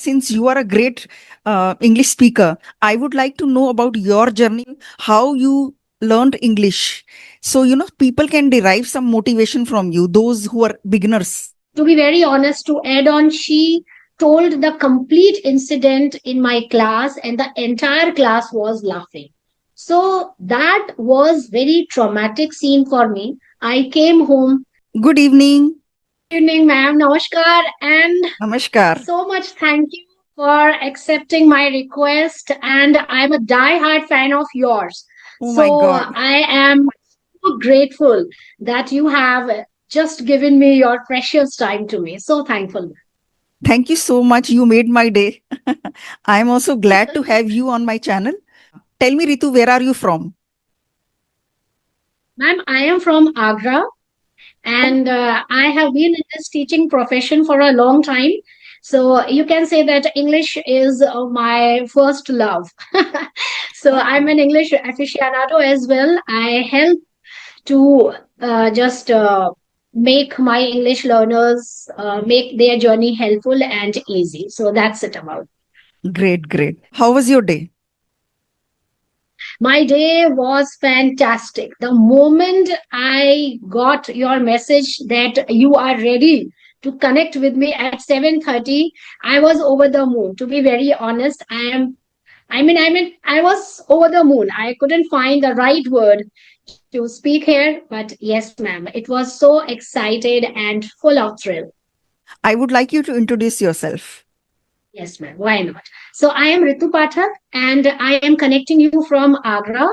since you are a great English speaker, I would like to know about your journey, how you learned English. So, people can derive some motivation from you, those who are beginners. To be very honest, to add on, she told the complete incident in my class, and the entire class was laughing. So that was very traumatic scene for me. I came home. Good evening. Good evening, ma'am. Namaskar. And Namaskar. so much thank you for accepting my request. And I'm a die-hard fan of yours. Oh my So God. I am so grateful that you have just given me your precious time to me. So thankful. Thank you so much. You made my day. I'm also glad to have you on my channel. Tell me, Ritu, where are you from? Ma'am, I am from Agra, and I have been in this teaching profession for a long time. So you can say that English is my first love. So I'm Okay. an English aficionado as well. I help to just make my English learners make their journey helpful and easy. So that's it about. Great, great. How was your day? My day was fantastic. The moment I got your message that you are ready to connect with me at 7:30, I was over the moon. To be very honest, I was over the moon. I couldn't find the right word to speak here, but yes, ma'am, it was so excited and full of thrill. I would like you to introduce yourself. Yes, ma'am. Why not? So I am Ritu Pathak and I am connecting you from Agra.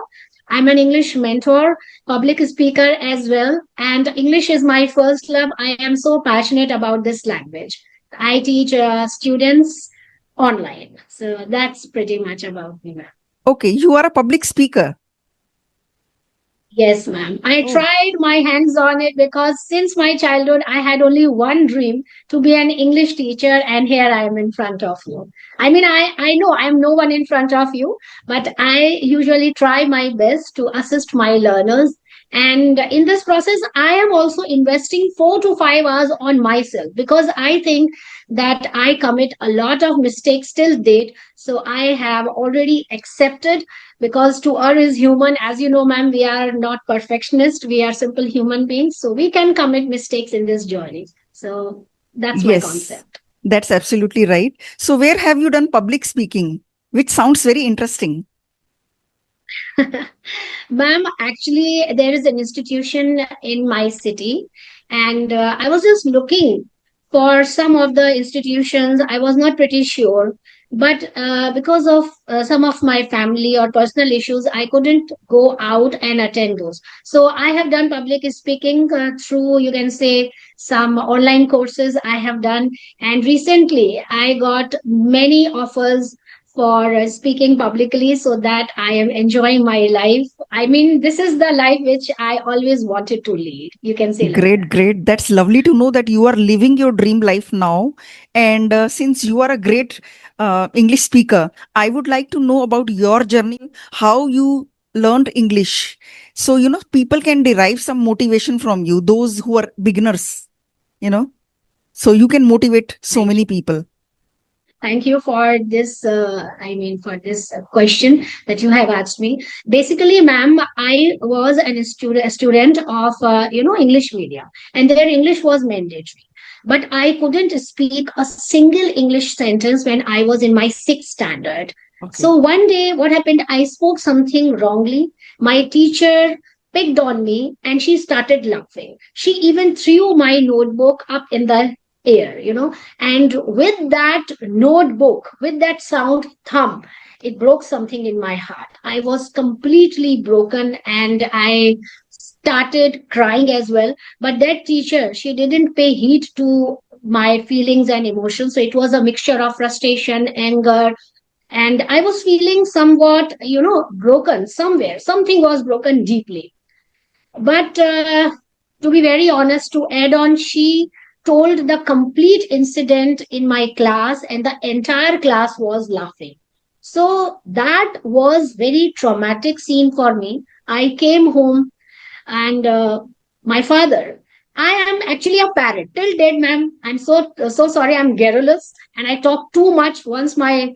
I'm an English mentor, public speaker as well, and English is my first love. I am so passionate about this language. I teach students online. So that's pretty much about me, ma'am. Okay, you are a public speaker. Yes, ma'am. I Oh, tried my hands on it because since my childhood, I had only one dream to be an English teacher, and here I am in front of you. I know I'm no one in front of you, but I usually try my best to assist my learners. And in this process, I am also investing 4 to 5 hours on myself because I think that I commit a lot of mistakes till date. So I have already accepted because to err is human. As you know, ma'am, we are not perfectionists, we are simple human beings, so we can commit mistakes in this journey. So that's my yes, concept. that's absolutely right. So, where have you done public speaking? Which sounds very interesting. Ma'am, actually there is an institution in my city, and I was just looking for some of the institutions. I was not pretty sure, but because of some of my family or personal issues, I couldn't go out and attend those. So I have done public speaking through, you can say, some online courses I have done, and recently I got many offers for speaking publicly, so that I am enjoying my life. I mean, this is the life which I always wanted to lead. You can say like Great, that. great. That's lovely to know that you are living your dream life now. And since you are a great English speaker, I would like to know about your journey, how you learned English. So, people can derive some motivation from you, those who are beginners, you know, so you can motivate so Thank many you. people. Thank you for this. For this question that you have asked me. Basically, ma'am, I was a student of English media, and their English was mandatory. But I couldn't speak a single English sentence when I was in my sixth standard. Okay. So one day, what happened? I spoke something wrongly. My teacher picked on me, and she started laughing. She even threw my notebook up in the air. And with that notebook, with that sound thump, it broke something in my heart. I was completely broken and I started crying as well. But that teacher, she didn't pay heed to my feelings and emotions. So it was a mixture of frustration, anger, and I was feeling somewhat, broken somewhere. Something was broken deeply. But to be very honest, to add on, she told the complete incident in my class, and the entire class was laughing. So that was very traumatic scene for me. I came home, and my father. I am actually a parrot till date, ma'am. I'm so sorry. I'm garrulous. and I talk too much. Once my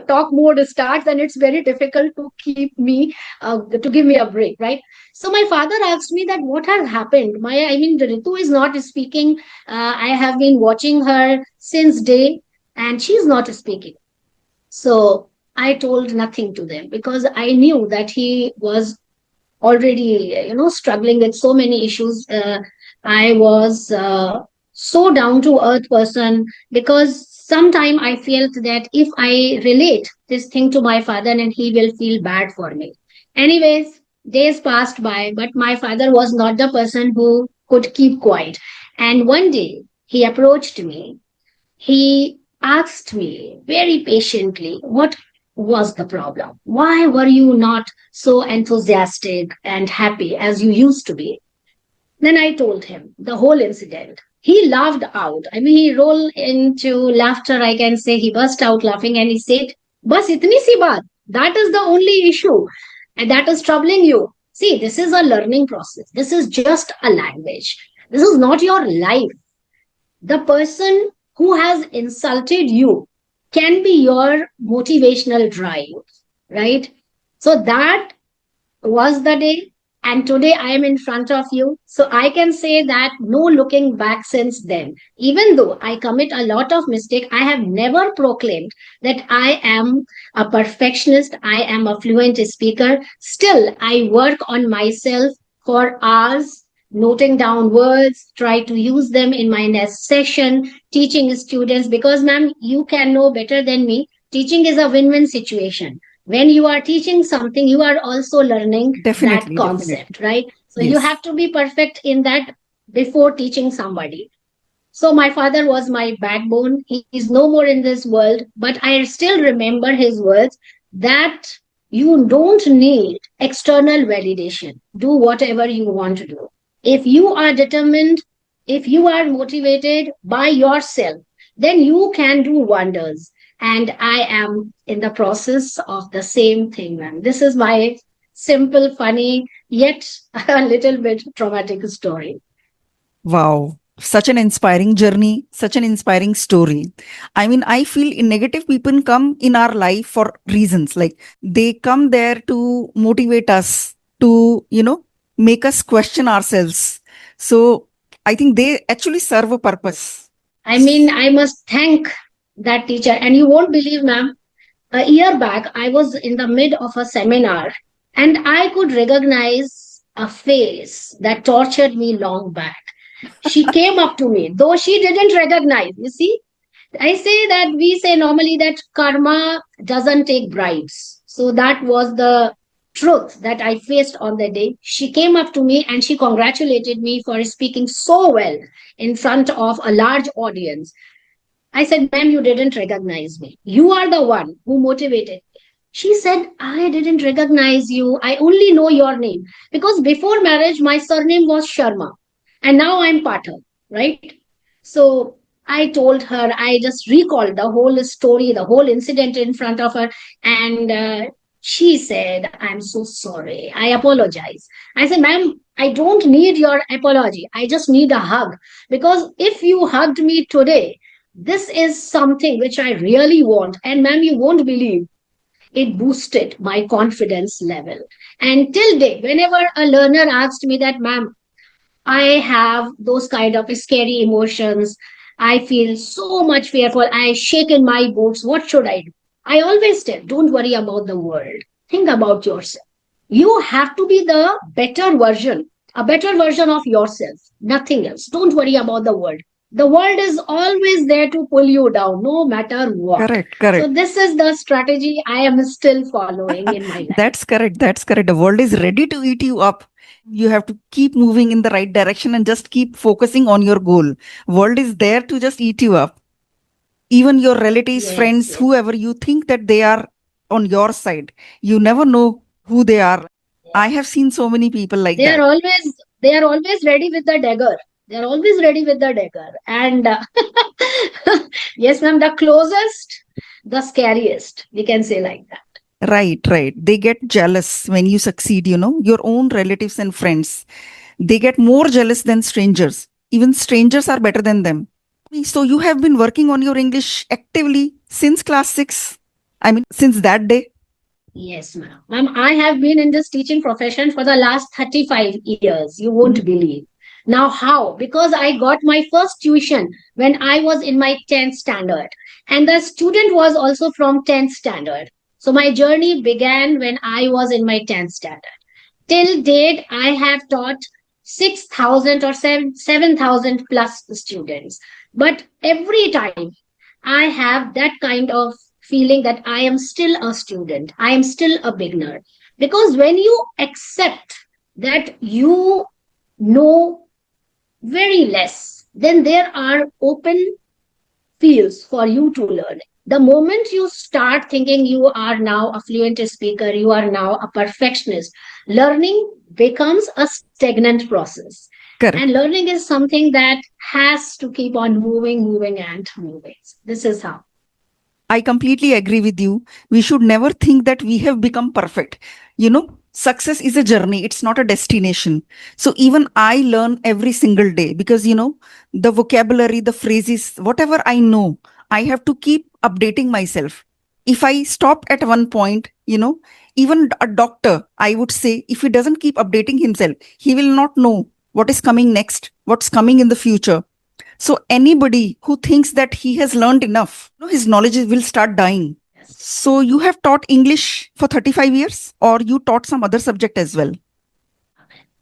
talk mode starts, then it's very difficult to keep me, to give me a break, right? So my father asked me that what has happened. I mean, Ritu is not speaking. I have been watching her since day, and she's not speaking. So I told nothing to them because I knew that he was already, struggling with so many issues. I was so down to earth person because sometime I felt that if I relate this thing to my father, and he will feel bad for me. Anyways, days passed by, but my father was not the person who could keep quiet. And one day he approached me. He asked me very patiently, what was the problem? Why were you not so enthusiastic and happy as you used to be? Then I told him the whole incident. He laughed out. I mean, he rolled into laughter. I can say he burst out laughing and he said, Bas itni si baat. That is the only issue and that is troubling you. See, this is a learning process. This is just a language. This is not your life. The person who has insulted you can be your motivational drive, right? So that was the day, and today I am in front of you. So I can say that no looking back since then. Even though I commit a lot of mistake, I have never proclaimed that I am a perfectionist, I am a fluent speaker. Still, I work on myself for hours, noting down words, try to use them in my next session, teaching students, because ma'am, you can know better than me. Teaching is a win-win situation. When you are teaching something, you are also learning that Definitely, definitely. concept, right? So you Yes. have to be perfect in that before teaching somebody. So my father was my backbone. He is no more in this world, but I still remember his words that you don't need external validation. Do whatever you want to do. If you are determined, if you are motivated by yourself, then you can do wonders. And I am in the process of the same thing, man. This is my simple, funny, yet a little bit traumatic story. Wow. Such an inspiring journey, such an inspiring story. I mean, I feel in negative people come in our life for reasons like they come there to motivate us, to, make us question ourselves. So I think they actually serve a purpose. I mean, I must thank that teacher. And you won't believe, ma'am, a year back, I was in the mid of a seminar and I could recognize a face that tortured me long back. She came up to me, though she didn't recognize. You see, I say that we say normally that karma doesn't take bribes. So that was the truth that I faced on the day. She came up to me and she congratulated me for speaking so well in front of a large audience. I said, ma'am, you didn't recognize me. You are the one who motivated. She said, I didn't recognize you. I only know your name. Because before marriage, my surname was Sharma. And now I'm Pathak, right? So I told her, I just recalled the whole story, the whole incident in front of her. And she said, I'm so sorry. I apologize. I said, ma'am, I don't need your apology. I just need a hug. Because if you hugged me today, this is something which I really want. And ma'am, you won't believe it boosted my confidence level. And till date, whenever a learner asked me that, ma'am, I have those kind of scary emotions. I feel so much fearful. I shake in my boots. What should I do? I always tell, don't worry about the world. Think about yourself. You have to be the better version, a better version of yourself. Nothing else. Don't worry about the world. The world is always there to pull you down, no matter what. Correct, So correct. this is the strategy I am still following in my life. That's correct. That's correct. The world is ready to eat you up. You have to keep moving in the right direction and just keep focusing on your goal. World is there to just eat you up. Even your relatives, Yes, friends, yes. whoever you think that they are on your side, you never know who they are. I have seen so many people like they are that. always they are always ready with the dagger. They are always ready with the dagger. And yes, ma'am, the closest, the scariest, we can say like that. Right, right. They get jealous when you succeed, your own relatives and friends. They get more jealous than strangers. Even strangers are better than them. So you have been working on your English actively since class 6? I mean, since that day? Yes, ma'am. Ma'am, I have been in this teaching profession for the last 35 years. You won't Mhm. believe. Now, how? Because I got my first tuition when I was in my 10th standard. And the student was also from 10th standard. So my journey began when I was in my 10th standard. Till date, I have taught 6,000 or 7,000 plus students. But every time I have that kind of feeling that I am still a student, I am still a beginner. Because when you accept that you know very less, then there are open fields for you to learn. The moment you start thinking you are now a fluent speaker, you are now a perfectionist, learning becomes a stagnant process. And Correct. learning is something that has to keep on moving, moving, and moving. This is how. I completely agree with you. We should never think that we have become perfect. Success is a journey, it's not a destination. So even I learn every single day because, the vocabulary, the phrases, whatever I know, I have to keep updating myself. If I stop at one point, even a doctor, I would say, if he doesn't keep updating himself, he will not know what is coming next, what's coming in the future. So anybody who thinks that he has learned enough, his knowledge will start dying. Yes. So you have taught English for 35 years or you taught some other subject as well?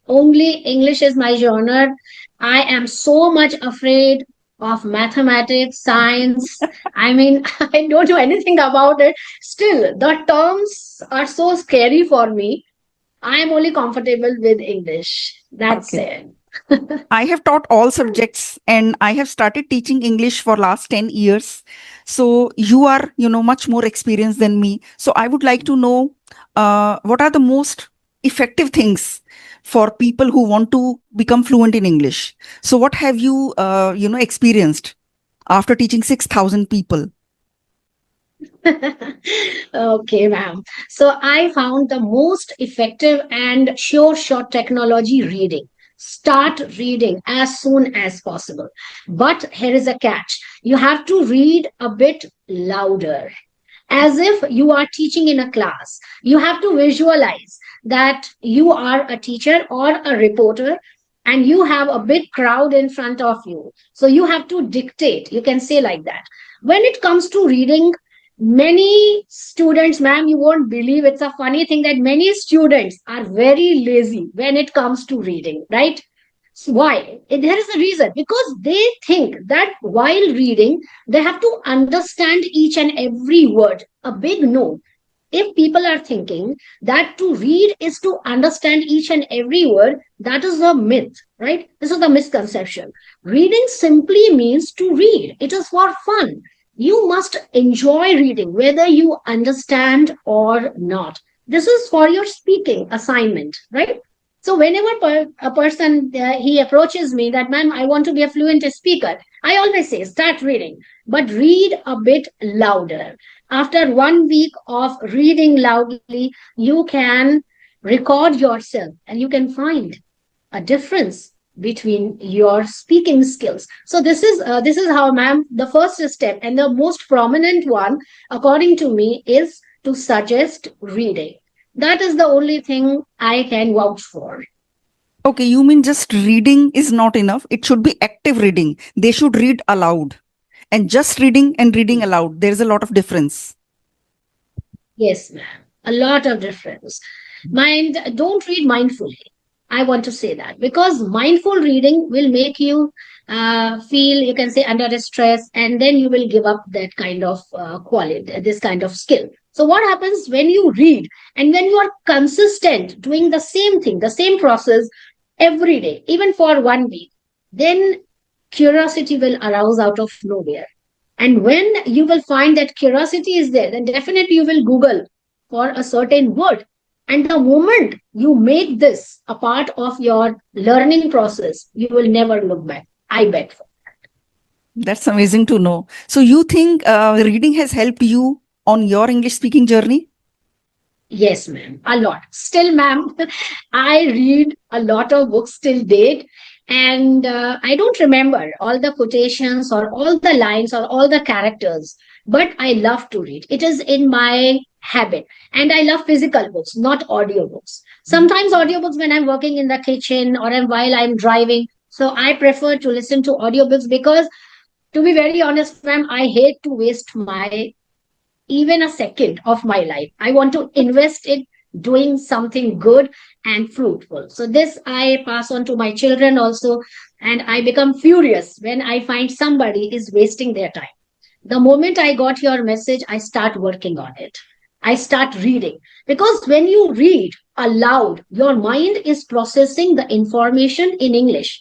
Only English is my genre. I am so much afraid of mathematics, science. I mean, I don't know anything about it. Still, the terms are so scary for me. I am only comfortable with English. That's Okay. it. I have taught all subjects and I have started teaching English for last 10 years. So you are, much more experienced than me. So I would like to know what are the most effective things for people who want to become fluent in English. So what have you, experienced after teaching 6,000 people? Okay, ma'am. So I found the most effective and sure shot technology reading. Start reading as soon as possible. But here is a catch. You have to read a bit louder, as if you are teaching in a class. You have to visualize that you are a teacher or a reporter and you have a big crowd in front of you. So you have to dictate. You can say like that. When it comes to reading, many students, ma'am, you won't believe, it's a funny thing that many students are very lazy when it comes to reading, right? Why? There is a reason, because they think that while reading, they have to understand each and every word. A big no. If people are thinking that to read is to understand each and every word, that is a myth, right? This is the misconception. Reading simply means to read, it is for fun. You must enjoy reading, whether you understand or not. This is for your speaking assignment, right? So whenever a person he approaches me that, ma'am, I want to be a fluent speaker, I always say start reading, but read a bit louder. After 1 week of reading loudly, you can record yourself and you can find a difference between your speaking skills. So this is how, ma'am, the first step and the most prominent one according to me is to suggest reading. That is the only thing I can vouch for. Okay, you mean just reading is not enough. It should be active reading. They should read aloud. And just reading and reading aloud, there's a lot of difference. Yes, ma'am. A lot of difference. Mind, don't read mindfully. I want to say that because mindful reading will make you feel, you can say, under stress, and then you will give up that kind of quality, this kind of skill. So, what happens when you read and when you are consistent doing the same thing, the same process every day, even for 1 week, then curiosity will arouse out of nowhere. And when you will find that curiosity is there, then definitely you will Google for a certain word. And the moment you make this a part of your learning process, you will never look back. I bet. That's amazing to know. So you think reading has helped you on your English speaking journey? Yes, ma'am. A lot. Still, ma'am, I read a lot of books till date. And I don't remember all the quotations or all the lines or all the characters, but I love to read. It is in my habit. And I love physical books, not audiobooks. Sometimes audiobooks when I'm working in the kitchen or while I'm driving. So I prefer to listen to audiobooks because, to be very honest, ma'am, I hate to waste my even a second of my life. I want to invest it doing something good and fruitful. So this I pass on to my children also. And I become furious when I find somebody is wasting their time. The moment I got your message, I start working on it. I start reading. Because when you read aloud, your mind is processing the information in English,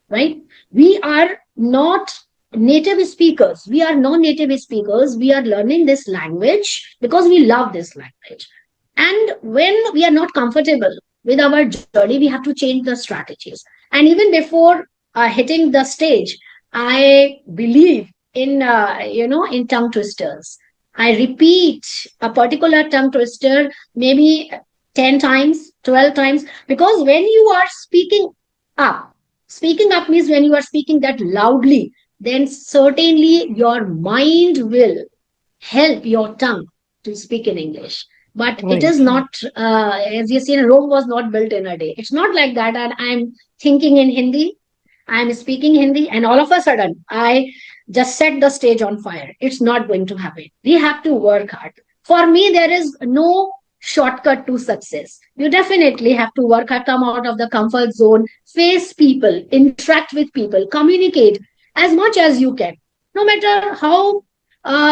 right? We are not native speakers. We are non-native speakers. We are learning this language because we love this language. And when we are not comfortable with our journey, we have to change the strategies. And even before hitting the stage, I believe in in tongue twisters. I repeat a particular tongue twister maybe 10 times, 12 times, because when you are up, speaking up means when you are speaking that loudly, then certainly your mind will help your tongue to speak in English. But it Right. is not, as you see, Rome was not built in a day. It's not like that. And I'm thinking in Hindi, I'm speaking Hindi, and all of a sudden, I just set the stage on fire. It's not going to happen. We have to work hard. For me, there is no shortcut to success. You definitely have to work hard, come out of the comfort zone, face people, interact with people, communicate as much as you can. No matter how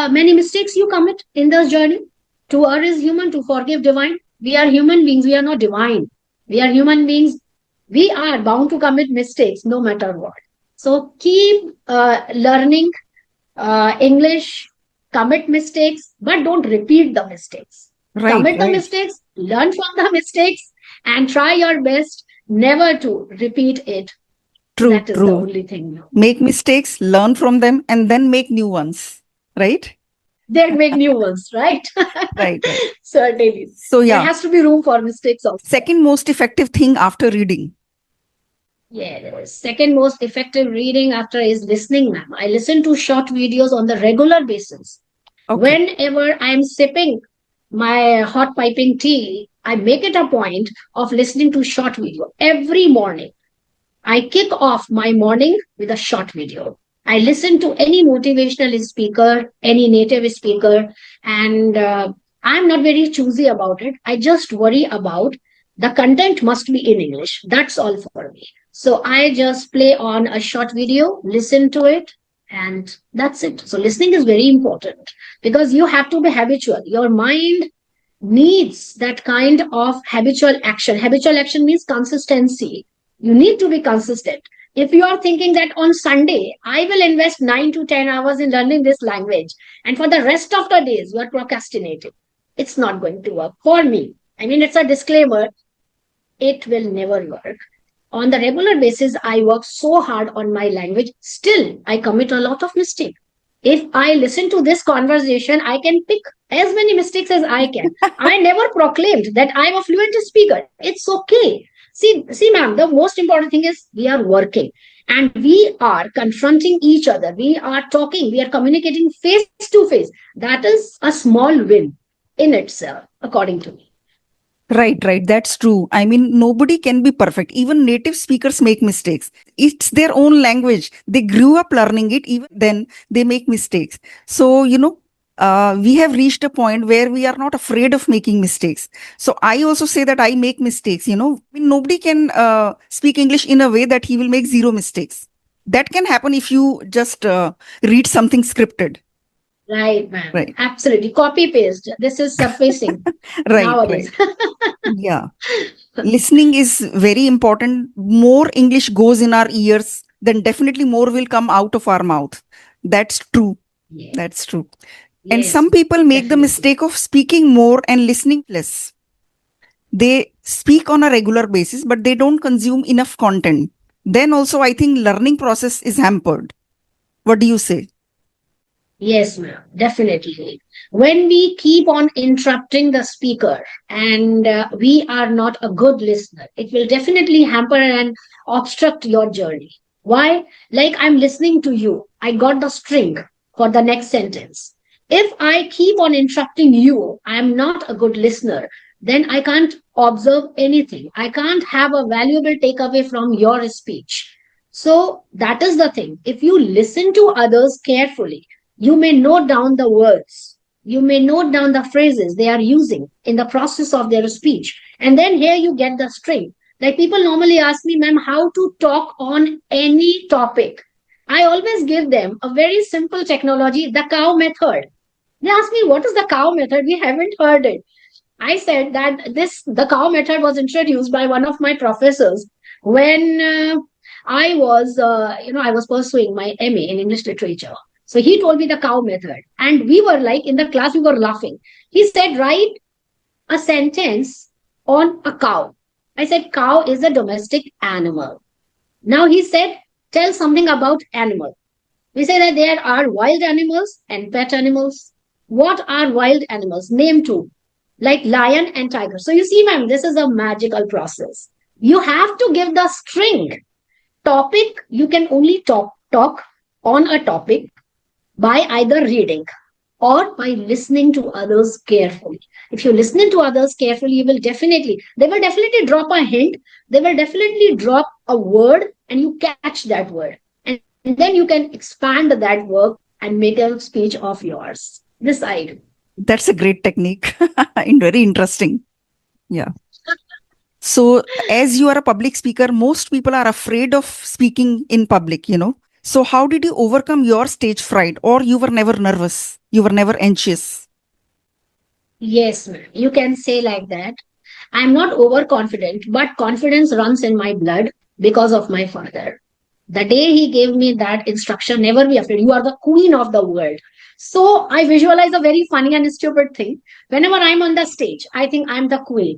many mistakes you commit in this journey, to err is human, to forgive divine. We are human beings, we are not divine. We are human beings, we are bound to commit mistakes no matter what. So keep learning English, commit mistakes, but don't repeat the mistakes. Right. Commit the Right. mistakes, learn from the mistakes, and try your best never to repeat it. True. That is the True. only thing now. Make mistakes, learn from them, and then make new ones. Right. Then make new ones, right? Right. Right. Certainly. So There yeah, has to be room for mistakes also. second most effective thing after reading. Yeah, the second most effective reading after is listening, ma'am. I listen to short videos on the regular basis. Okay. Whenever I'm sipping my hot piping tea, I make it a point of listening to short video every morning. I kick off my morning with a short video. I listen to any motivational speaker, any native speaker, and I'm not very choosy about it. I just worry about the content must be in English. That's all for me. So I just play on a short video, listen to it, and that's it. So listening is very important because you have to be habitual. Your mind needs that kind of habitual action. Habitual action means consistency. You need to be consistent. If you are thinking that on Sunday, I will invest 9 to 10 hours in learning this language, and for the rest of the days, you are procrastinating, it's not going to work for me. I mean, it's a disclaimer, it will never work. On the regular basis, I work so hard on my language. Still, I commit a lot of mistakes. If I listen to this conversation, I can pick as many mistakes as I can. I never proclaimed that I'm a fluent speaker. It's okay. See, ma'am, the most important thing is we are working and we are confronting each other. We are talking, we are communicating face to face. That is a small win in itself, according to me. Right, right. That's true. I mean, nobody can be perfect. Even native speakers make mistakes. It's their own language. They grew up learning it. Even then, they make mistakes. So, we have reached a point where we are not afraid of making mistakes. So, I also say that I make mistakes. I mean, nobody can speak English in a way that he will make zero mistakes. That can happen if you just read something scripted. Right, ma'am. Right, Absolutely. Copy paste. This is surfacing right, nowadays. right. Yeah. Listening is very important. More English goes in our ears, then definitely more will come out of our mouth. That's true. Yeah. That's true. And Yes, some people make the definitely. mistake of speaking more and listening less. They speak on a regular basis, but they don't consume enough content. Then also, I think learning process is hampered. What do you say? Yes, ma'am, definitely. When we keep on interrupting the speaker and we are not a good listener, it will definitely hamper and obstruct your journey. Why? Like I'm listening to you, I got the string for the next sentence. If I keep on interrupting you, I am not a good listener, then I can't observe anything. I can't have a valuable takeaway from your speech. So that is the thing. If you listen to others carefully, you may note down the words. You may note down the phrases they are using in the process of their speech. And then here you get the string. Like people normally ask me, ma'am, how to talk on any topic. I always give them a very simple technology, the cow method. They ask me, what is the cow method? We haven't heard it. I said that the cow method was introduced by one of my professors when I was pursuing my MA in English literature. So he told me the cow method, and we were like in the class, we were laughing. He said, write a sentence on a cow. I said, cow is a domestic animal. Now he said, tell something about animal. We say that there are wild animals and pet animals. What are wild animals? Name two, like lion and tiger. So you see, ma'am, this is a magical process. You have to give the string. Topic, you can only talk on a topic by either reading or by listening to others carefully. If you listen to others carefully, they will definitely drop a hint, they will definitely drop a word, and you catch that word. And then you can expand that word and make a speech of yours. This I do. That's a great technique and very interesting. Yeah. So, as you are a public speaker, most people are afraid of speaking in public. So, how did you overcome your stage fright, or you were never nervous? You were never anxious? Yes, ma'am. You can say like that. I'm not overconfident, but confidence runs in my blood because of my father. The day he gave me that instruction, never be afraid. You are the queen of the world. So I visualize a very funny and stupid thing. Whenever I'm on the stage, I think I'm the queen.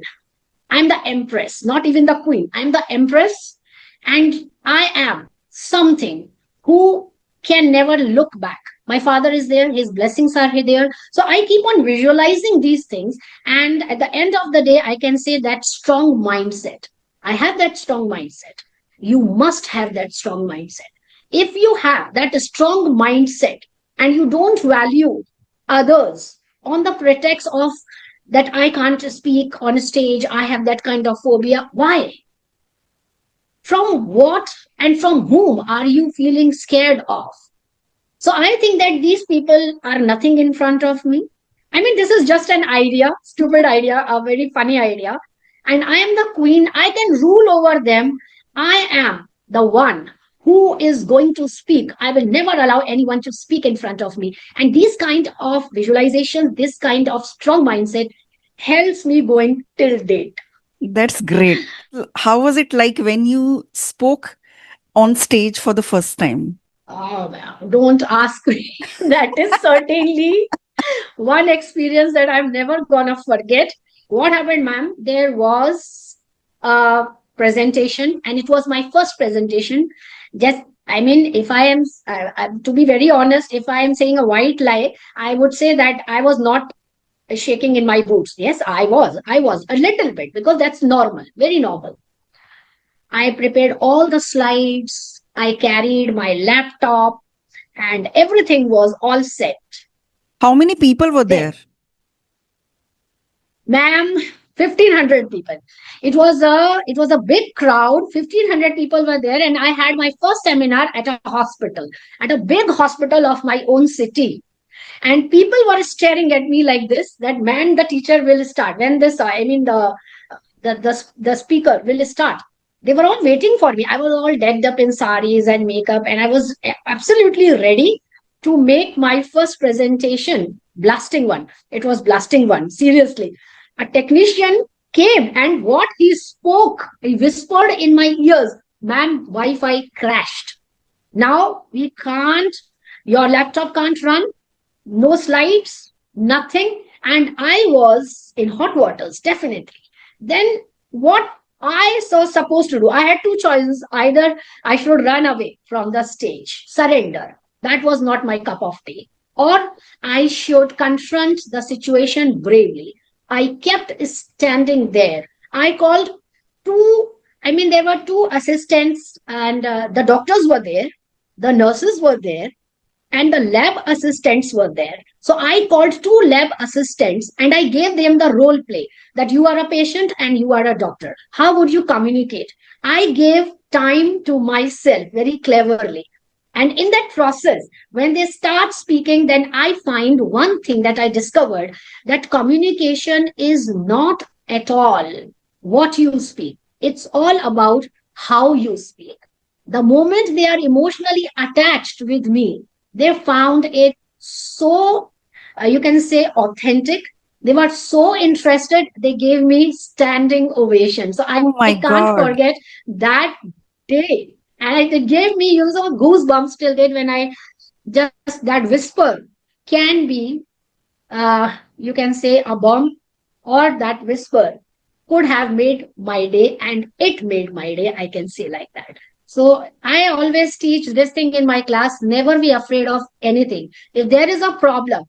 I'm the empress, not even the queen. I'm the empress, and I am something who can never look back. My father is there, his blessings are there. So I keep on visualizing these things. And at the end of the day, I can say that strong mindset. I have that strong mindset. You must have that strong mindset. If you have that strong mindset and you don't value others on the pretext of that I can't speak on stage, I have that kind of phobia. Why? From what and from whom are you feeling scared of? So I think that these people are nothing in front of me. I mean, this is just an idea, stupid idea, a very funny idea. And I am the queen. I can rule over them. I am the one who is going to speak. I will never allow anyone to speak in front of me. And this kind of visualization, this kind of strong mindset helps me going till date. That's great. How was it like when you spoke on stage for the first time? Oh, man, don't ask me. That is certainly one experience that I'm never gonna forget. What happened, ma'am? There was a presentation, and it was my first presentation. Just, I mean, if I am, to be very honest, if I am saying a white lie, I would say that I was not shaking in my boots. Yes, I was a little bit because that's normal, very normal. I prepared all the slides. I carried my laptop, and everything was all set. How many people were Then, there? ma'am, 1,500 people. It was a big crowd. 1,500 people were there, and I had my first seminar at a hospital, at a big hospital of my own city. And people were staring at me like this. That man, the teacher will start when this. I mean the speaker will start. They were all waiting for me. I was all decked up in saris and makeup, and I was absolutely ready to make my first presentation. Blasting one. It was blasting one. Seriously. A technician came, and what he spoke, he whispered in my ears, ma'am, Wi Fi crashed. Now we can't, your laptop can't run, no slides, nothing. And I was in hot waters, definitely. Then what I was supposed to do, I had two choices. Either I should run away from the stage, surrender. That was not my cup of tea. or I should confront the situation bravely. I kept standing there. I called two, there were two assistants, and the doctors were there, the nurses were there, and the lab assistants were there. So I called two lab assistants and I gave them the role play that you are a patient and you are a doctor. How would you communicate? I gave time to myself very cleverly. And in that process, when they start speaking, then I find one thing that I discovered, that communication is not at all what you speak, it's all about how you speak. The moment they are emotionally attached with me, they found it so, you can say, authentic. They were so interested, they gave me standing ovation. So I Oh my can't God. forget that day. And it gave me, goosebumps till date when I just, that whisper can be, you can say, a bomb, or that whisper could have made my day, and it made my day, I can say like that. So I always teach this thing in my class: never be afraid of anything. If there is a problem,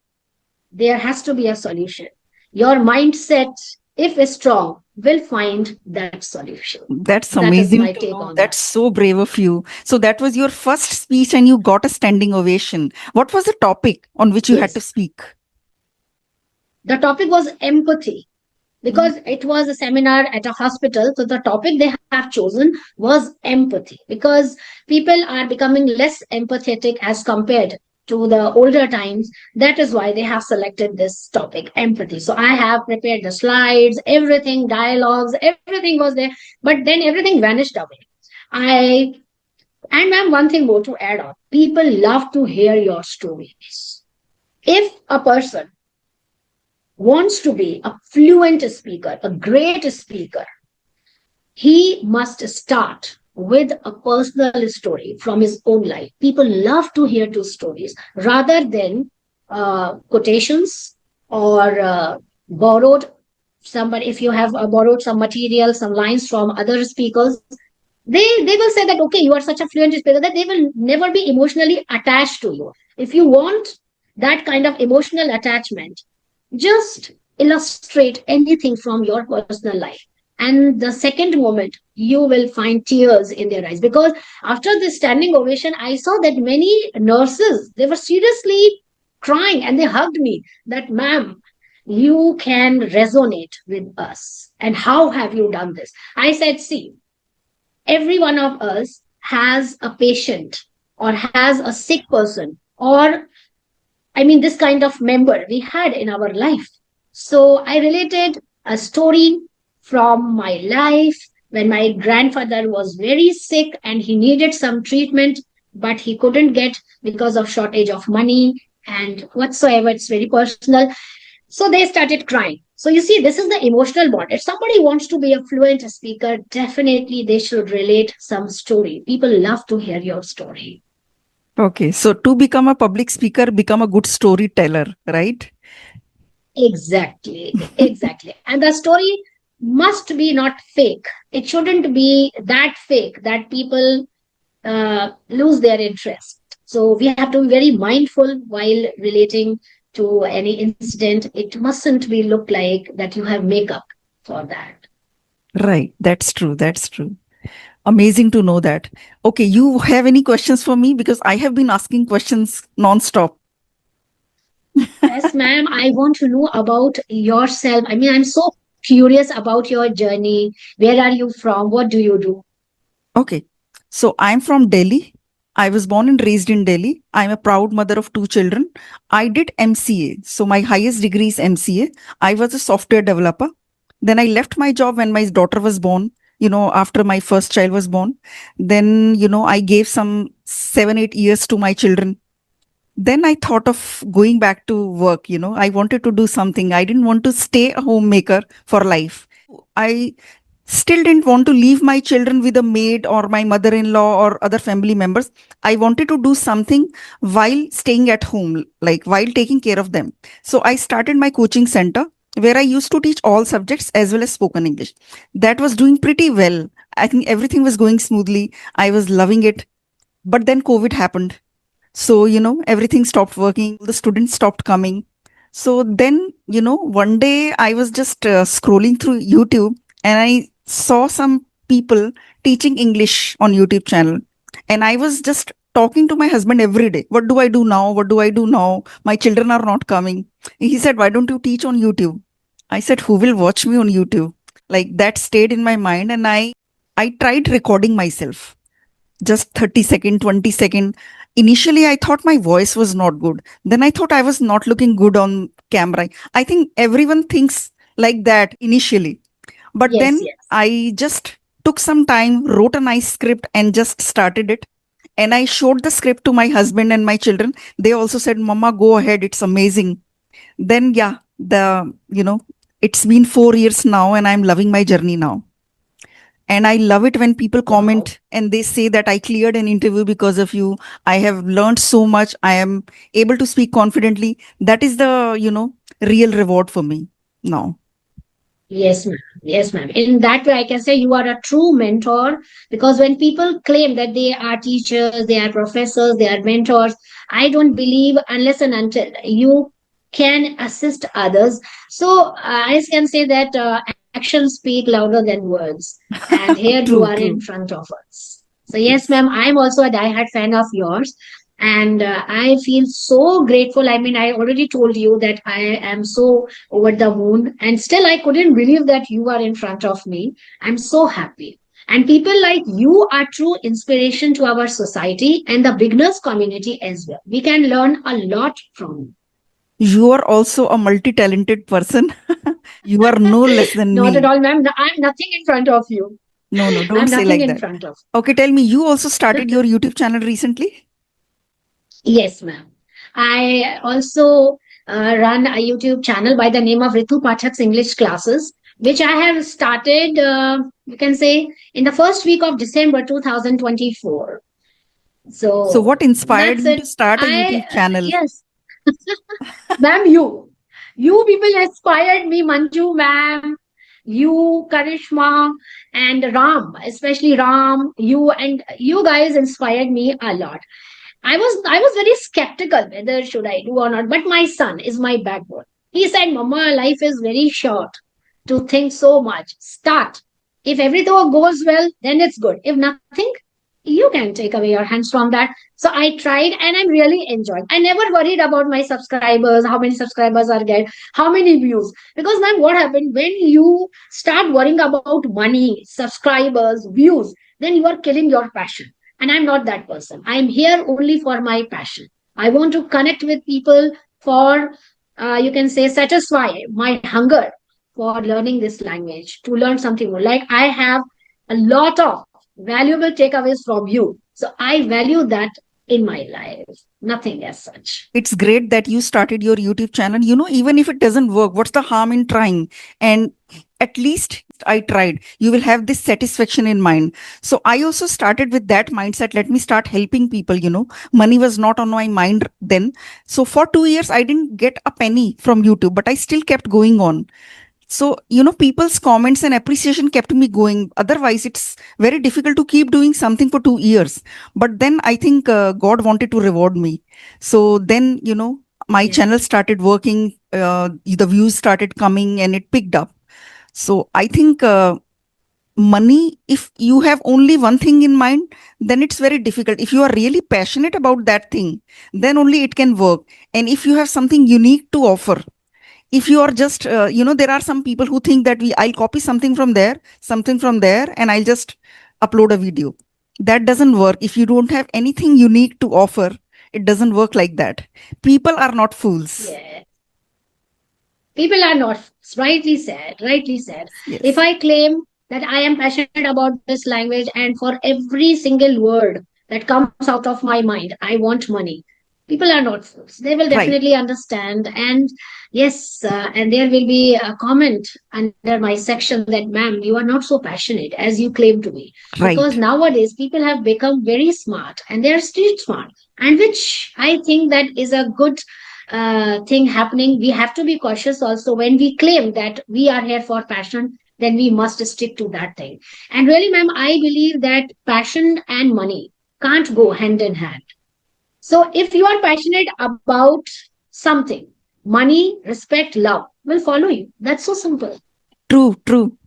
there has to be a solution. Your mindset, if strong, will find that solution. That's That is amazing my to take know. on that. That's so brave of you. So that was your first speech and you got a standing ovation. What was the topic on which you had to Yes. speak? The topic was empathy, because it was a seminar at a hospital. So the topic they have chosen was empathy, because people are becoming less empathetic as compared to the older times. That is why they have selected this topic, empathy. So I have prepared the slides, everything, dialogues, everything was there, but then everything vanished away. I and ma'am, one thing more to add on: people love to hear your stories. If a person wants to be a fluent speaker, a great speaker, he must start with a personal story from his own life. People love to hear two stories rather than quotations, or borrowed somebody. If you have borrowed some material, some lines from other speakers, they will say that, okay, you are such a fluent speaker, that they will never be emotionally attached to you. If you want that kind of emotional attachment, just illustrate anything from your personal life. And the second moment, you will find tears in their eyes. Because after this standing ovation, I saw that many nurses, they were seriously crying and they hugged me that, ma'am, you can resonate with us. And how have you done this? I said, see, every one of us has a patient or has a sick person, or this kind of member we had in our life. So I related a story from my life when my grandfather was very sick and he needed some treatment, but he couldn't get because of shortage of money and whatsoever. It's very personal. So they started crying. So you see, this is the emotional bond. If somebody wants to be a fluent speaker, definitely they should relate some story. People love to hear your story. Okay. So to become a public speaker, become a good storyteller, right? Exactly, exactly. And the story must be not fake. It shouldn't be that fake that people lose their interest. So we have to be very mindful while relating to any incident. It mustn't be look like that you have makeup for that. Right. That's true. That's true. Amazing to know that. Okay. You have any questions for me? Because I have been asking questions nonstop. Yes, ma'am. I want to know about yourself. I'm so curious about your journey. Where are you from? What do you do? Okay. So I'm from Delhi. I was born and raised in Delhi. I'm a proud mother of two children. I did MCA. So my highest degree is MCA. I was a software developer. Then I left my job when my daughter was born, after my first child was born. Then, I gave some 7, 8 years to my children. Then I thought of going back to work. I wanted to do something. I didn't want to stay a homemaker for life. I still didn't want to leave my children with a maid or my mother-in-law or other family members. I wanted to do something while staying at home, like while taking care of them. So I started my coaching center where I used to teach all subjects as well as spoken English. That was doing pretty well. I think everything was going smoothly. I was loving it. But then COVID happened. So, everything stopped working. The students stopped coming. So then, one day I was just scrolling through YouTube and I saw some people teaching English on YouTube channel. And I was just talking to my husband every day. What do I do now? What do I do now? My children are not coming. He said, why don't you teach on YouTube? I said, who will watch me on YouTube? Like that stayed in my mind. And I tried recording myself just 30-second, 20-second. Initially, I thought my voice was not good. Then I thought I was not looking good on camera. I think everyone thinks like that initially. But Yes, then yes. I just took some time, wrote a nice script, and just started it. And I showed the script to my husband and my children. They also said, Mama, go ahead. It's amazing. Then, yeah, it's been 4 years now, and I'm loving my journey now. And I love it when people Wow. comment and they say that I cleared an interview because of you. I have learned so much. I am able to speak confidently. That is the, real reward for me now. Yes, ma'am. Yes, ma'am. In that way, I can say you are a true mentor because when people claim that they are teachers, they are professors, they are mentors, I don't believe unless and until you can assist others. So I can say that actions speak louder than words. And here you are True, in true. front of us. So, yes, Yes. ma'am, I'm also a diehard fan of yours. And I feel so grateful. I mean, I already told you that I am so over the moon. And still, I couldn't believe that you are in front of me. I'm so happy. And people like you are true inspiration to our society and the beginners community as well. We can learn a lot from you. You are also a multi talented person. You are no less than Not at me. all, ma'am. I'm nothing in front of you. No, no, I'm don't say nothing like in that. front of. Okay, tell me, you also started your YouTube channel recently? Yes, ma'am. I also run a YouTube channel by the name of Ritu Pathak's English Classes, which I have started, you can say, in the first week of December 2024. So, what So inspired that's you to it. start a YouTube channel? Yes, ma'am, you people inspired me, Manju, ma'am, you, Karishma, and Ram, especially Ram, you guys inspired me a lot. I was very skeptical whether should I do or not, but my son is my backbone. He said, Mama, life is very short to think so much. Start. If everything goes well, then it's good. If nothing, you can take away your hands from that. So I tried and I'm really enjoying. I never worried about my subscribers, how many subscribers are get, how many views. Because man, what happened when you start worrying about money, subscribers, views, then you are killing your passion. And I'm not that person. I'm here only for my passion. I want to connect with people for, you can say, satisfy my hunger for learning this language, to learn something more. Like I have a lot of valuable takeaways from you. So I value that in my life. Nothing as such. It's great that you started your YouTube channel. Even if it doesn't work, what's the harm in trying? And at least I tried. You will have this satisfaction in mind. So I also started with that mindset. Let me start helping people. Money was not on my mind then. So for 2 years, I didn't get a penny from YouTube, but I still kept going on. So people's comments and appreciation kept me going. Otherwise it's very difficult to keep doing something for 2 years. But then I think God wanted to reward me. So then my Yes. channel started working, the views started coming and it picked up. So I think money, if you have only one thing in mind, then it's very difficult. If you are really passionate about that thing, then only it can work. And if you have something unique to offer, if you are just there are some people who think that I'll copy something from there and I'll just upload a video. That doesn't work. If you don't have anything unique to offer, it doesn't work like that. People are not fools. Yeah. People are not, rightly said, rightly said. If Yes, I claim that I am passionate about this language and for every single word that comes out of my mind, I want money. People are not fools. They will right, definitely understand. And yes, and there will be a comment under my section that, ma'am, you are not so passionate as you claim to be. Because right. nowadays people have become very smart and they are street smart. And which I think that is a good thing happening. We have to be cautious also when we claim that we are here for passion, then we must stick to that thing. And really, ma'am, I believe that passion and money can't go hand in hand. So if you are passionate about something, money, respect, love will follow you. That's so simple. True, true.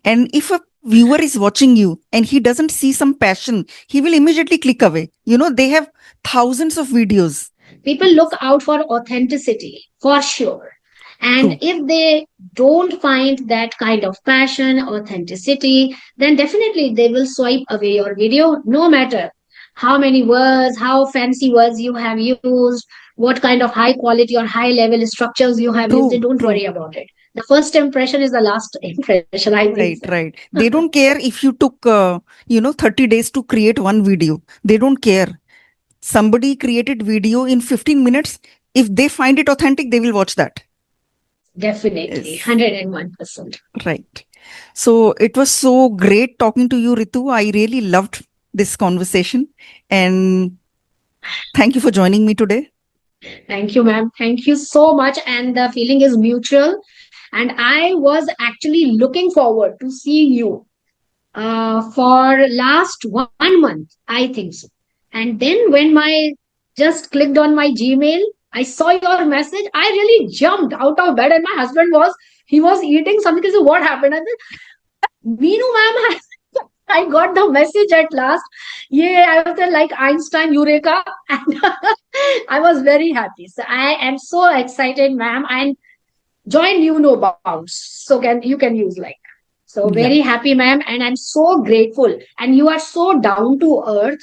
And if a viewer is watching you and he doesn't see some passion, he will immediately click away. They have thousands of videos. People look out for authenticity for sure. And True. if they don't find that kind of passion, authenticity, then definitely they will swipe away your video, no matter how many words, how fancy words you have used, what kind of high quality or high level structures you have used. They True, don't worry true. about it. The first impression is the last impression, I think Right, so. right. They don't care if you took, 30 days to create one video. They don't care. Somebody created video in 15 minutes. If they find it authentic, they will watch that. Definitely, Yes, 101%. right. So it was so great talking to you, Ritu. I really loved this conversation. And thank you for joining me today. Thank you, ma'am. Thank you so much. And the feeling is mutual. And I was actually looking forward to seeing you for last 1 month, I think so. And then when my just clicked on my Gmail, I saw your message. I really jumped out of bed, and my husband was eating something. He said, "What happened?" I said, "Meenu, ma'am, I got the message at last." Yeah, I was like Einstein, Eureka, and I was very happy. So I am so excited, ma'am, and join you no bounds. So can use like. So Yeah. very happy, ma'am, and I'm so grateful. And you are so down to earth.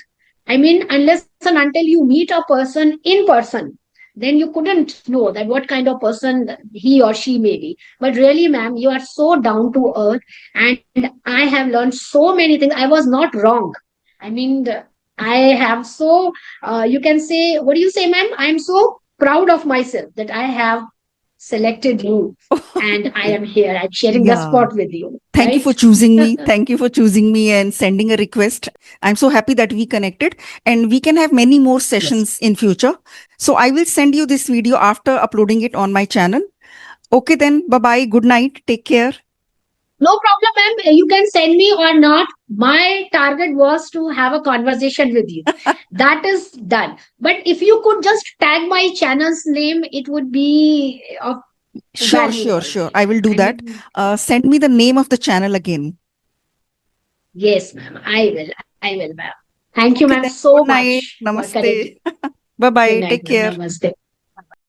I mean, unless and until you meet a person in person, then you couldn't know that what kind of person he or she may be. But really, ma'am, you are so down to earth, and I have learned so many things. I was not wrong. I mean, I have so you can say, what do you say, ma'am? I am so proud of myself that I have selected you, and I am here. I'm sharing the Yeah. spot with you, Thank you for right? choosing me. Thank you for choosing me and sending a request. I'm so happy that we connected and we can have many more Yes. sessions in future. So I will send you this video after uploading it on my channel. Okay then. Bye bye. Good night. Take care. No problem, ma'am. You can send me or not. My target was to have a conversation with you. That is done. But if you could just tag my channel's name, it would be of Sure, value sure, also. sure. I will do I that. mean, Send me the name of the channel again. yes, ma'am. I will. I will, ma'am. Thank you, Okay ma'am, then. so Good night. much for connecting. Namaste. Bye Good bye. night, Take ma'am. care. Namaste.